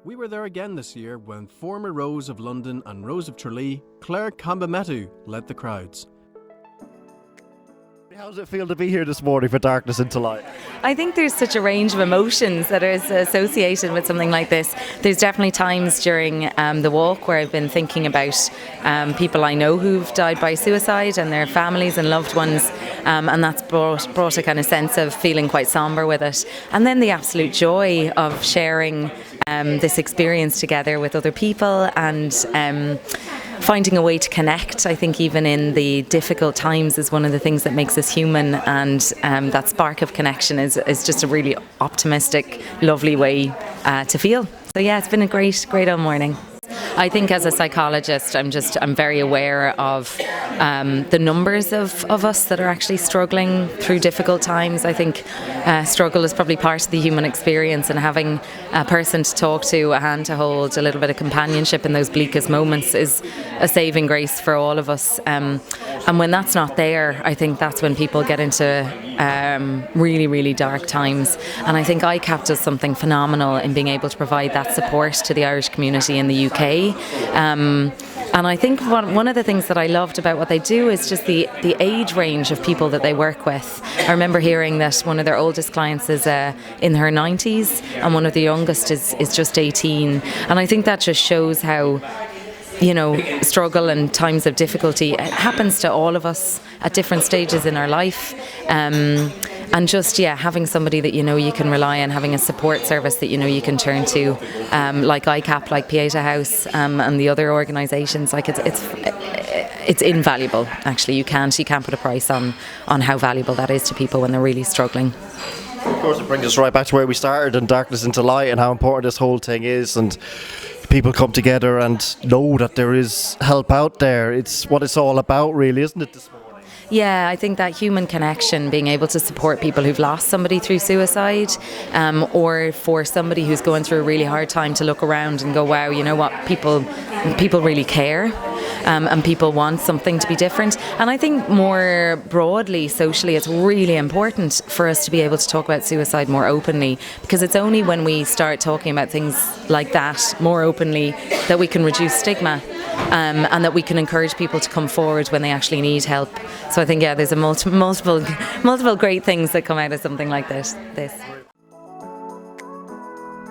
We were there again this year when former Rose of London and Rose of Tralee, Clare Kambamettu, led the crowds. How does it feel to be here this morning for Darkness into Light? I think there's such a range of emotions that are associated with something like this. There's definitely times during the walk where I've been thinking about people I know who've died by suicide and their families and loved ones, and that's brought a kind of sense of feeling quite somber with it. And then the absolute joy of sharing this experience together with other people and finding a way to connect. I think even in the difficult times is one of the things that makes us human, and that spark of connection is just a really optimistic, lovely way to feel. So yeah, it's been a great old morning. I think as a psychologist, I'm very aware of the numbers of us that are actually struggling through difficult times. I think struggle is probably part of the human experience, and having a person to talk to, a hand to hold, a little bit of companionship in those bleakest moments is a saving grace for all of us. And when that's not there, I think that's when people get into really, really dark times. And I think iCap does something phenomenal in being able to provide that support to the Irish community in the UK. And I think one of the things that I loved about what they do is just the age range of people that they work with. I remember hearing that one of their oldest clients is in her 90s and one of the youngest is just 18. And I think that just shows how, you know, struggle and times of difficulty, it happens to all of us at different stages in our life. And just, having somebody that you know you can rely on, having a support service that you know you can turn to, like iCap, like Pieta House, and the other organisations, like it's invaluable. Actually, you can't put a price on how valuable that is to people when they're really struggling. Of course, it brings us right back to where we started and Darkness into Light and how important this whole thing is, and people come together and know that there is help out there. It's what it's all about, really, isn't it, this morning? Yeah, I think that human connection, being able to support people who've lost somebody through suicide, or for somebody who's going through a really hard time to look around and go, wow, you know what, people really care. And people want something to be different. And I think more broadly, socially, it's really important for us to be able to talk about suicide more openly, because it's only when we start talking about things like that more openly that we can reduce stigma, and that we can encourage people to come forward when they actually need help. So I think, there's a multiple great things that come out of something like this.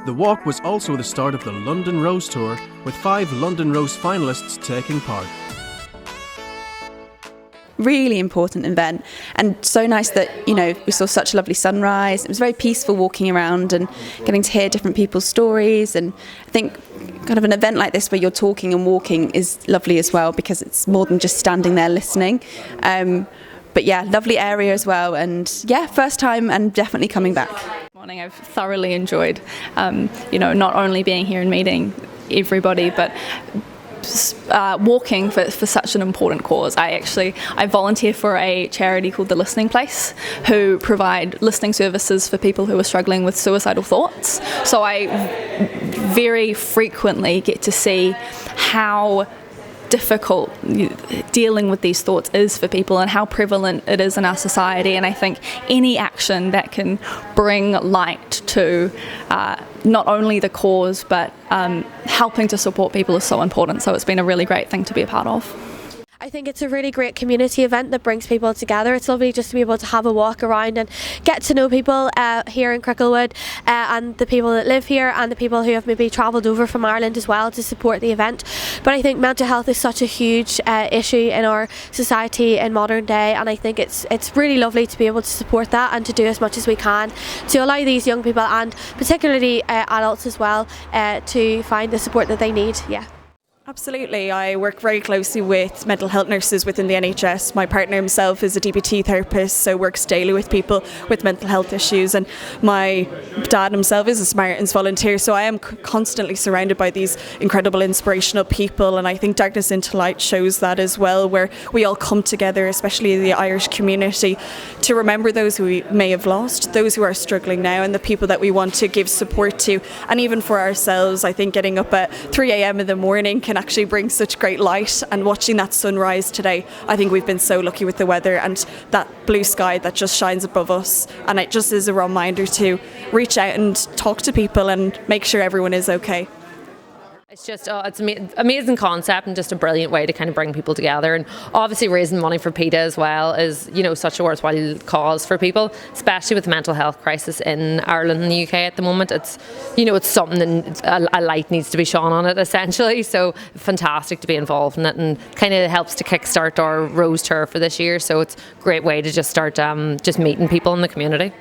The walk was also the start of the London Rose Tour, with 5 London Rose finalists taking part. Really important event, and so nice that, you know, we saw such a lovely sunrise. It was very peaceful walking around and getting to hear different people's stories, and I think kind of an event like this where you're talking and walking is lovely as well, because it's more than just standing there listening. But yeah, lovely area as well, and first time and definitely coming back. Morning, I've thoroughly enjoyed, not only being here and meeting everybody, but walking for such an important cause. I volunteer for a charity called The Listening Place, who provide listening services for people who are struggling with suicidal thoughts. So I very frequently get to see how difficult dealing with these thoughts is for people and how prevalent it is in our society. And I think any action that can bring light to not only the cause but helping to support people is so important. So it's been a really great thing to be a part of. I think it's a really great community event that brings people together. It's lovely just to be able to have a walk around and get to know people here in Cricklewood, and the people that live here and the people who have maybe travelled over from Ireland as well to support the event. But I think mental health is such a huge issue in our society in modern day, and I think it's really lovely to be able to support that and to do as much as we can to allow these young people, and particularly adults as well, to find the support that they need. Absolutely. I work very closely with mental health nurses within the NHS. My partner himself is a DBT therapist, so works daily with people with mental health issues. And my dad himself is a Samaritans volunteer, so I am constantly surrounded by these incredible, inspirational people. And I think Darkness into Light shows that as well, where we all come together, especially the Irish community, to remember those who we may have lost, those who are struggling now, and the people that we want to give support to. And even for ourselves, I think getting up at 3 a.m. in the morning can actually bring such great light, and watching that sunrise today, I think we've been so lucky with the weather and that blue sky that just shines above us, and it just is a reminder to reach out and talk to people and make sure everyone is okay. It's just it's an amazing concept and just a brilliant way to kind of bring people together, and obviously raising money for PETA as well is, you know, such a worthwhile cause for people, especially with the mental health crisis in Ireland and the UK at the moment. It's, you know, it's something that a light needs to be shone on it essentially, so fantastic to be involved in it, and kind of helps to kickstart our Rose Tour for this year, so it's a great way to just start just meeting people in the community.